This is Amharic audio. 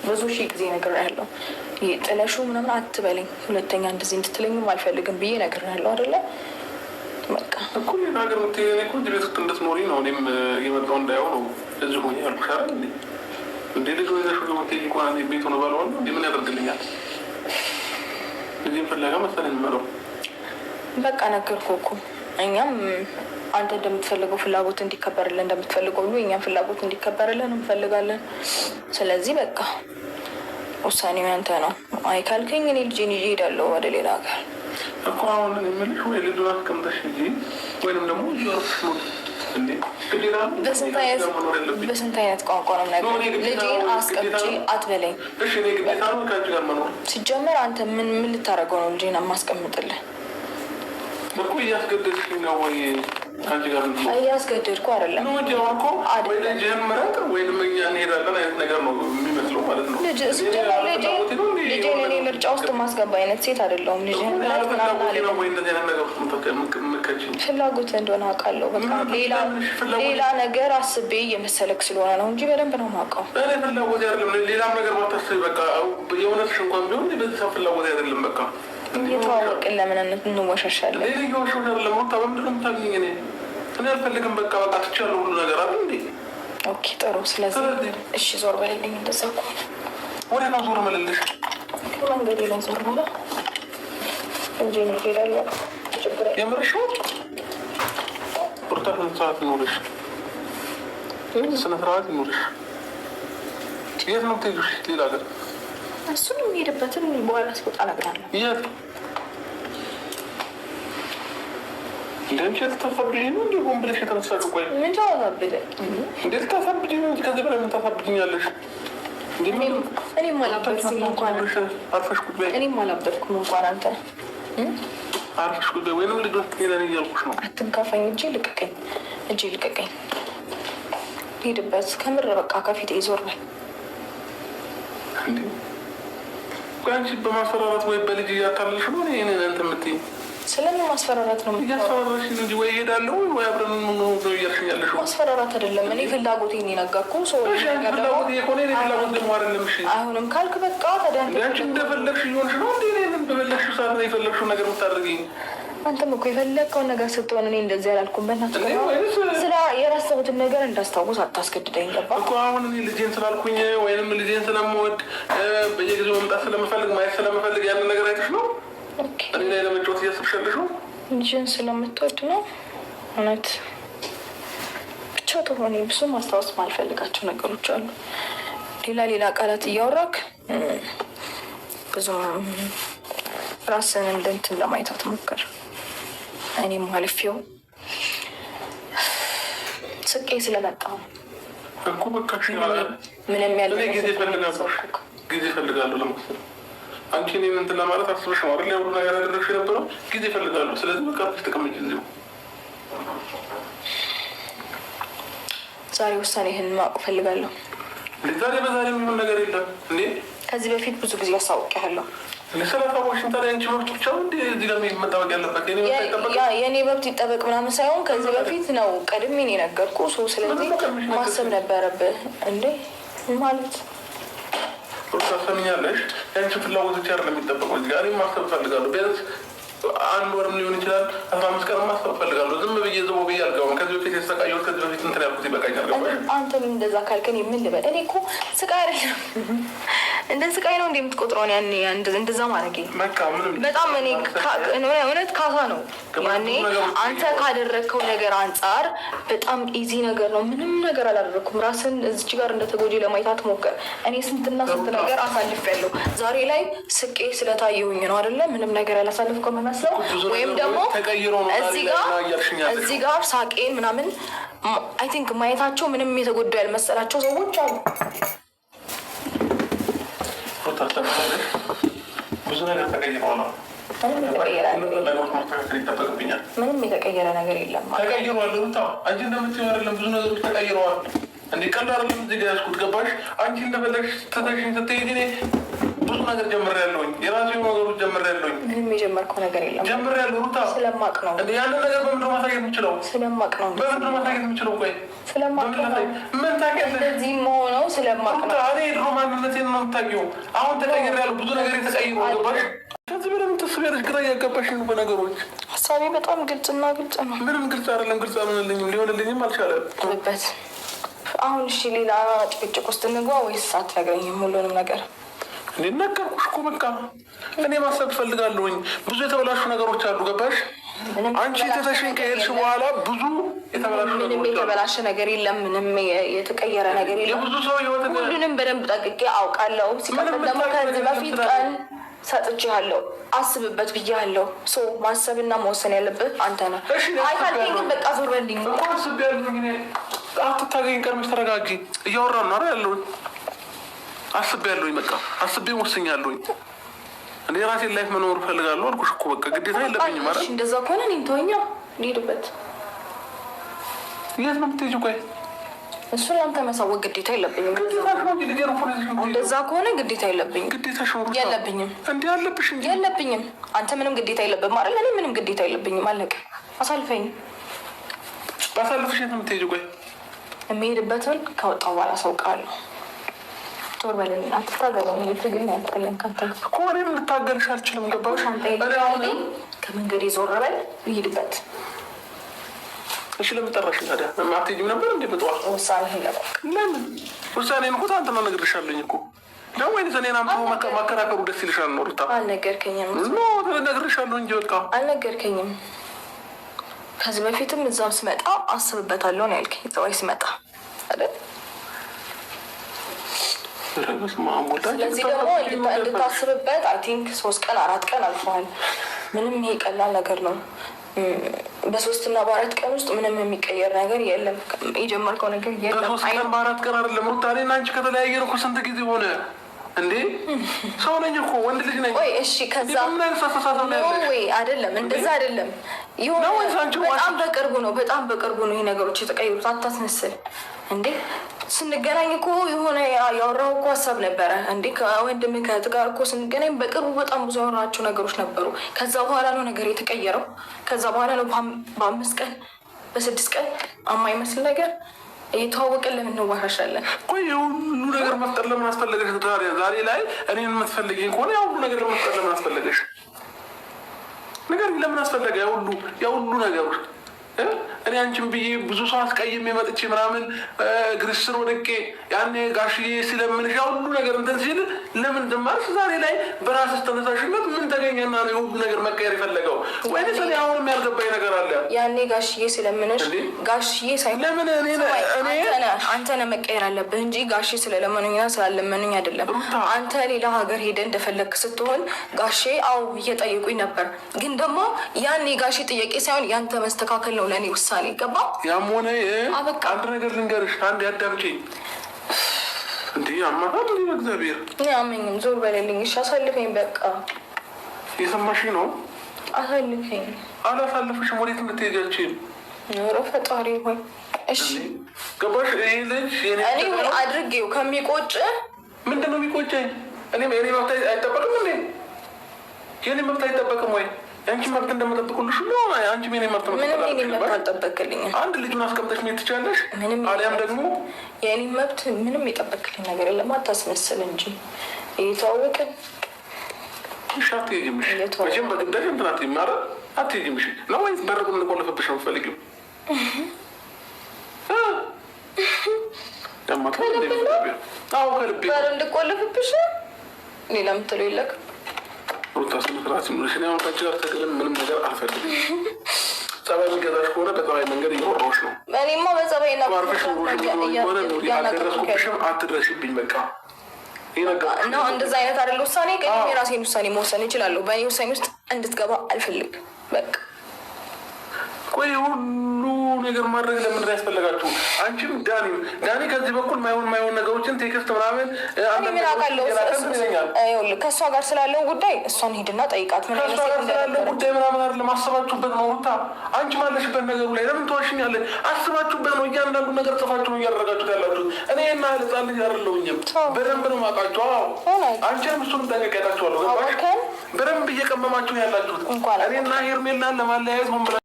ብዙ ሺህ ጊዜ ነግሬሃለሁ። ጥለሹ ምናምን አትበለኝ፣ ሁለተኛ እንደዚህ እንድትለኝም አልፈልግም ብዬ ነግሬሃለሁ አይደለ? በቃ እኮ ሌላ ሀገር ምትሄኔ እኮ ቤት ውስጥ እንድትኖሪ ነው። እኔም የመጣው እንዳይሆን ነው እዚህ ሆኜ ያልኩሽ አይደል እንዴ? እንዴ ልጅ ወይዘሽ ምትሄጂ እንኳን ቤት ሆነ ባለዋለሁ እንዲ ምን ያደርግልኛል? እዚህም ፍለጋ መሰለኝ የሚመጣው። በቃ ነገርኩህ እኮ እኛም አንተ እንደምትፈልገው ፍላጎት እንዲከበርልን እንደምትፈልገው ሁሉ እኛም ፍላጎት እንዲከበርልን እንፈልጋለን። ስለዚህ በቃ ውሳኔው ያንተ ነው። አይ ካልከኝ እኔ ልጄን ይዤ እሄዳለሁ ወደ ሌላ ሀገር እኮ። አሁን የምልሽ ወይ ልጁን አስቀምጠሽ እንጂ ወይንም ደግሞ እንዴ በስንት አይነት ቋንቋ ነው ነገር ልጄን አስቀምጪ አትበለኝ። ሲጀመር አንተ ምን ልታደርገው ነው ልጄን የማስቀምጥልህ? እኮ እያስገደድሽኝ ነው ወይ? አንቺ ጋር እያስገደድኩ አይደለም። ወይም እኛ እንሄዳለን አይነት ነገር ነው የሚመስለው ማለት ነው። ልጄን እኔ ምርጫ ውስጥ ማስገባ አይነት ሴት አይደለሁም። ልጄን ፍላጎት እንደሆነ አውቃለሁ። በቃ ሌላ ነገር አስቤ እየመሰለክ ስለሆነ ነው እንጂ በደንብ ነው የማውቀው። ፍላጎት አይደለም። ሌላም ነገር ባታስቢ በቃ የእውነትሽ እንኳን ቢሆን በዚህ ሰው ፍላጎት አይደለም። በቃ እየተዋወቅን ለምን እንወሻሻለን? እኔ አልፈልግም። በቃ ትቻለሁ ሁሉ ነገር አለ እንዴ? ኦኬ ጥሩ። ስለዚህ እሺ ዞር በልልኝ። እንደዛ ከሆነ ወደ ነው ዞር መልልሽ። መንገድ ላይ ዞር በላ እንጂ ነው ይላል። የምርሽ ቁርጣት ሰዓት ኖርሽ ስነ ስርዓት ኖርሽ። የት ነው የምትሄጂው? ሌላ ሀገር እሱን የሚሄድበትን በኋላ ስወጣ እነግርሃለሁ። የት እንደንቺ ልታሳብጂኝ ነው? እንዲህ ሆን ብለሽ የተነሳሽው? ቆይ ምን ታሳብደ? እንዴት ልታሳብጂኝ ነው? ከዚህ በላይ ምን ታሳብጂኛለሽ? እኔም አላበድኩም እንኳን አርፈሽ ቁጭ በይ። እኔም አላበድኩም እንኳን አንተ አርፈሽ ቁጭ በይ። ወይንም ልጆች ሄደን እያልኩሽ ነው። አትንካፈኝ። እጄ ልቀቀኝ። ሄድበት ከምር በቃ ከፊቴ ዞር በል። አንቺ በማስፈራራት ወይ በልጅ እያታለልሽ ነው ይሄንን እንትን የምትይኝ? ስለምን ማስፈራራት ነው? እያስፈራራሽ እንጂ ወይ እሄዳለሁ ወይ አብረን ነው እያልሽኝ ያለሽው። ማስፈራራት አይደለም። እኔ ፍላጎቴን የነገርኩህ ፍላጎት ደግሞ አይደለም። እሺ አይሆንም ካልክ በቃ ተዳንተ አንቺ እንደፈለግሽ እየሆንሽ ነው እንዴ? እኔን በፈለግሽው ሰዓት ነው የፈለግሽው ነገር የምታደርጊኝ። አንተም እኮ የፈለግከውን ነገር ስትሆን እኔ እንደዚህ አላልኩም። በእናትህ ስለ የረሳሁትን ነገር እንዳስታውስ አታስገድደኝ። ገባ እኮ አሁን እኔ ልጄን ስላልኩኝ ወይንም ልጄን ስለምወድ በየጊዜው መምጣት ስለምፈልግ ማየት ስለምፈልግ ያንን ነገር አይተሽ ነው እኔ ላይ ለመጫወት እያስብሻለሽ ነው? ልጅን ስለምትወድ ነው እውነት። ብቻ ተሆኔ ብዙ ማስታወስ ማልፈልጋቸው ነገሮች አሉ። ሌላ ቃላት እያወራክ ብዙ ራስን እንደንትን ለማየት አትሞክር። እኔም አልፌው ስቄ ስለመጣሁ እኮ በቃ ምንም ያለ ጊዜ እፈልጋለሁ ለመሰለኝ። አንቺ እኔን እንትን ለማለት አስበሽ ነው አይደል? ሁሉ ነገር ያደረግሽ የነበረው ጊዜ እፈልጋለሁ። ስለዚህ በቃ ተቀመጭ እዚሁ። ዛሬ ውሳኔህን ማወቅ እፈልጋለሁ። ዛሬ በዛሬ የሚሆን ነገር የለም እንዴ? ከዚህ በፊት ብዙ ጊዜ አሳውቅሃለሁ። ስለታወቅሽን ታዲያ አንቺ መብት ብቻ እንዲ እዚህ ጋር መጠበቅ ያለበት የእኔ መብት ይጠበቅ ምናምን ሳይሆን ከዚህ በፊት ነው ቀድሜ ነው የነገርኩህ። ስለዚህ ማሰብ ነበረብህ እንዴ ማለት ታሰሚኛለሽ። የአንቺን ፍላጎቶች አይደለም የሚጠበቀው እዚህ ጋር። እኔም ማሰብ እፈልጋለሁ። ቢያንስ 1 ወርም ሊሆን ይችላል 15 ቀን ማሰብ እፈልጋለሁ። ዝም ብዬ ዘው ብዬ አልገባም። ከዚህ በፊት የተሰቃየሁት ከዚህ በፊት እንትን ያልኩት ይበቃኛል። አንተም እንደዛ ካልከን የምን ልበል? እኔ እኮ ስቃይ አይደለም እንደ ስቃይ ነው እንደምትቆጥረው ያኔ እንደዛ ማድረግ በጣም እኔ እውነት ካሳ ነው። ያኔ አንተ ካደረግከው ነገር አንጻር በጣም ኢዚ ነገር ነው። ምንም ነገር አላደረግኩም። ራስን እዚች ጋር እንደተጎጂ ለማየት አትሞክር። እኔ ስንትና ስንት ነገር አሳልፌያለሁ። ዛሬ ላይ ስቄ ስለታየሁኝ ነው አይደለም ምንም ነገር ያላሳልፍከው የሚመስለው። ወይም ደግሞ እዚህ ጋር ሳቄን ምናምን አይ ቲንክ ማየታቸው ምንም የተጎዱ ያልመሰላቸው ሰዎች አሉ። ብዙ ነገር ተቀይሯል። ምንም የተቀየረ ነገር የለም። ተቀይሯል። አንቺ እንደምትይው አይደለም። ብዙ ነገሮች ተቀይረዋል። እንዴ ቀላል አይደለም። እዚህ ጋር ያዝኩት ገባሽ? አንቺ እንደፈለግሽ ትተሽኝ ስትሄጂ እኔ ብዙ ነገር ጀምሬያለሁኝ። የራሴ ነገሮች ጀምሬያለሁኝ። ምንም የጀመርከው ነገር የለም። ጀምሬያለሁ ሩታ። ስለማቅ ነው ያንን ነገር በምንድን ነው ማሳየት የምችለው? ስለማቅ ነው። በምንድን ነው ማሳየት የምችለው? ቆይ ስለማቅ ነው። ምን ታውቂያለሽ? እንደዚህ መሆነው ስለማቅ ነው። እኔ ድሮ ማንነቴን ነው የምታውቂው። አሁን ተቀይሬያለሁ። ብዙ ነገር የተቀይሮ ገባሽ? ከዚህ በደም ተስቢያለሽ። ግራ እያጋባሽ ነው በነገሮች። ሀሳቤ በጣም ግልጽና ግልጽ ነው። ምንም ግልጽ አይደለም። ግልጽ አልሆነልኝም። ሊሆንልኝም አልቻለም። በት አሁን እሺ፣ ሌላ ጭቅጭቅ ውስጥ እንግባ ወይስ አትነግረኝም ሁሉንም ነገር? እኔ ነገርኩሽ እኮ በቃ። እኔ ማሰብ እፈልጋለሁኝ። ብዙ የተበላሹ ነገሮች አሉ። ገባሽ? አንቺ ተተሽን ከሄድሽ በኋላ ብዙ የተበላሹ ነገሮች አሉ። ምንም የተበላሸ ነገር የለም። ምንም የተቀየረ ነገር የለም። የብዙ ሰው ህይወት ሁሉንም በደንብ ጠቅቄ አውቃለሁ። ሲቀጥል ደግሞ ከዚህ በፊት ቀን ሰጥቼሃለሁ፣ አስብበት ብያለሁ። ማሰብና መወሰን ያለበት አንተ ነህ። አይታልኝ ግን በቃ ዞር በልኝ። አትታገኝ፣ ቀድመሽ ተረጋጊ። እያወራን ነው ያለሁኝ። አስቤያለሁኝ፣ በቃ አስቤ ወስኛለሁኝ። እኔ ራሴን ላይፍ መኖር እፈልጋለሁ አልኩሽ እኮ በቃ ግዴታ የለብኝም ማለት። እንደዛ ከሆነ እኔም ተወኛ፣ ልሄድበት። የት ነው የምትሄጂው? ቆይ እሱን ለአንተ ማሳወቅ ግዴታ የለብኝም። እንደዛ ከሆነ ግዴታ የለብኝም። የለብኝም እንዲህ አለብሽ እንጂ የለብኝም። አንተ ምንም ግዴታ የለብህም ማለት እኔ ምንም ግዴታ የለብኝም። አለቀ። አሳልፈኝ። ባሳልፍሽ የት ነው የምትሄጂው? ቆይ የሚሄድበትን ከወጣሁ በኋላ አሳውቃለሁ። ቶር በለኝ። አትታገለኝ። ትግል ያትቀለን ካንተ እኮ እኔም ልታገልሽ አልችልም። ገባሽ? ከመንገዴ ዞር በል። ልሄድበት። እሺ ለምን ጠራሽ ታዲያ? አትሄጂም ነበር እንዴ? በጠዋት ውሳኔ ለምን? ለምን ውሳኔን እኮ ትናንትና እነግርሻለሁኝ እኮ ነው ወይስ እኔን አምጥቶ ማከራከሩ ደስ ይልሻል? ነው ሩታ አልነገርከኝም? እነግርሻለሁ እንጂ በቃ አልነገርከኝም። ከዚህ በፊትም እዛም ስመጣ አስብበታለሁ ነው ያልከኝ። እዛው ስመጣ አይደል? ስለዚህ ደግሞ እንድታስብበት አይ ቲንክ 3 ቀን 4 ቀን አልፈዋል። ምንም ይሄ ቀላል ነገር ነው። በ3 እና በ4 ቀን ውስጥ ምንም የሚቀየር ነገር የለም። የጀመርከው ነገር የለም። በ3 ቀን በ4 ቀን አይደለም ሩታ። እኔና አንቺ ከተለያየን እኮ ስንት ጊዜ ሆነ እንዴ? ሰው ነኝ እኮ ወንድ ልጅ ነኝ። ወይ እሺ፣ ከዛ ወይ አይደለም፣ እንደዛ አይደለም። በጣም በቅርቡ ነው፣ በጣም በቅርቡ ነው ይሄ ነገሮች የተቀየሩት። አታስመስል እንዴ። ስንገናኝ እኮ የሆነ ያወራው እኮ ሀሳብ ነበረ እንዴ። ከወንድም ከእህት ጋር እኮ ስንገናኝ በቅርቡ በጣም ብዙ ያወራቸው ነገሮች ነበሩ። ከዛ በኋላ ነው ነገር የተቀየረው። ከዛ በኋላ ነው በ5 ቀን በ6 ቀን የማይመስል ነገር እየተዋወቅን ለምን እንዋሻሻለን? ቆይ የሁሉ ነገር መፍጠር ለምን አስፈለገሽ? ዛሬ ላይ እኔን የምትፈልጊኝ ከሆነ የሁሉ ነገር ለመፍጠር ለምን አስፈለገሽ? ነገር ለምን አስፈለገ? የሁሉ ነገሮች እኔ አንቺን ብዬ ብዙ ሰው አስቀይሜ መጥቼ ምናምን እግርሽ ስር ወድቄ ያኔ ጋሽዬ ሲለምንሽ ያ ሁሉ ነገር እንትን ሲል ለምን ድማርሽ? ዛሬ ላይ በራስሽ ተነሳሽነት ምን ተገኘና ነው የሁሉ ነገር መቀየር የፈለገው? ወይስ እኔ አሁንም ያልገባኝ ነገር አለ? ያኔ ጋሽዬ ሲለምንሽ ጋሽዬ ሳይሆን ለምን አንተ ነህ መቀየር አለብህ እንጂ ጋሽዬ ስለለመኑኝና ስላለመኑኝ አይደለም። አንተ ሌላ ሀገር ሄደ እንደፈለግ ስትሆን ጋሼ አው እየጠየቁኝ ነበር። ግን ደግሞ ያኔ ጋሼ ጥያቄ ሳይሆን ያንተ መስተካከል ነው ለእኔ ውሳኔ። ገባ? ያም ሆነ አንድ ነገር ልንገርሽ፣ አንድ ያዳምጪኝ። እንዲህ አማታም እንዲህ በእግዚአብሔር አመኝም። ዞር በሌልኝ። እሺ አሳልፈኝ። በቃ የሰማሽኝ ነው። አሳልፈኝ። አላሳልፍሽም። ወዴት እንድትሄጃችን? ኖሮ ፈጣሪ ሆይ። እሺ ገባሽ? ይሄ ልጅ እኔ አድርጌው ከሚቆጭ ምንድን ነው የሚቆጨኝ? እኔ መብት አይጠበቅም እንዴ? የኔ መብት አይጠበቅም ወይ? አንቺ መብት እንደምጠብቁልሽ ሁሉ አንቺ ምን መብት አልጠበቅልኝም። አንድ ልጁን አስቀምጠሽ መሄድ ትችያለሽ። አሊያም ደግሞ የኔ መብት ምንም የጠበቅልኝ ነገር የለም። አታስመስል እንጂ እየተዋወቅን አትሄጂም። መቼም በግዳጅ እንትን አትሄጂም። ኧረ አትሄጂም ነው ወይስ በርቁ እንቆልፍብሽ ነው የምትፈልጊው? ከልቤ በር እንድቆልፍብሽ ሌላ ምትለው የለክ ሩታ ስነስርዓት ሲኖርሽ እኔ አሁን ከአንቺ ጋር ተገለም ምንም ነገር አልፈልግም። ጸባይ የሚገዛሽ ከሆነ በጸባይ መንገድ እየወራሁሽ ነው። እኔማ በጸባይ አልደረስኩብሽም። አትድረሽብኝ። በቃ እና እንደዛ አይነት አይደለ ውሳኔ። ቀኝ የራሴን ውሳኔ መወሰን እችላለሁ። በእኔ ውሳኔ ውስጥ እንድትገባ አልፈልግም። በቃ ቆይ ሁሉ ነገር ማድረግ ለምን ያስፈልጋችሁ? አንቺም ዳኒ ከዚህ በኩል ማይሆን ነገሮችን ቴክስት ምናምን ከእሷ ጋር ስላለው ጉዳይ እሷን ሂድና ጠይቃት። ከእሷ ጋር ስላለው ጉዳይ ምናምን አይደለም፣ አስባችሁበት ነው ሩታ። አንቺ ማለሽበት ነገሩ ላይ ለምን ተዋሽኛለሽ? አስባችሁበት ነው። እያንዳንዱ ነገር ጽፋችሁ ነው እያደረጋችሁት ያላችሁት። እኔ እና ህፃን ልጅ አይደለሁኝም፣ በደንብ ነው የማውቃችሁ። አንቺንም እሱንም ጠንቀቂያታችኋለሁ። በደንብ እየቀመማችሁ ያላችሁት እኔና ሄርሜላን ለማለያየት ሆን ብላ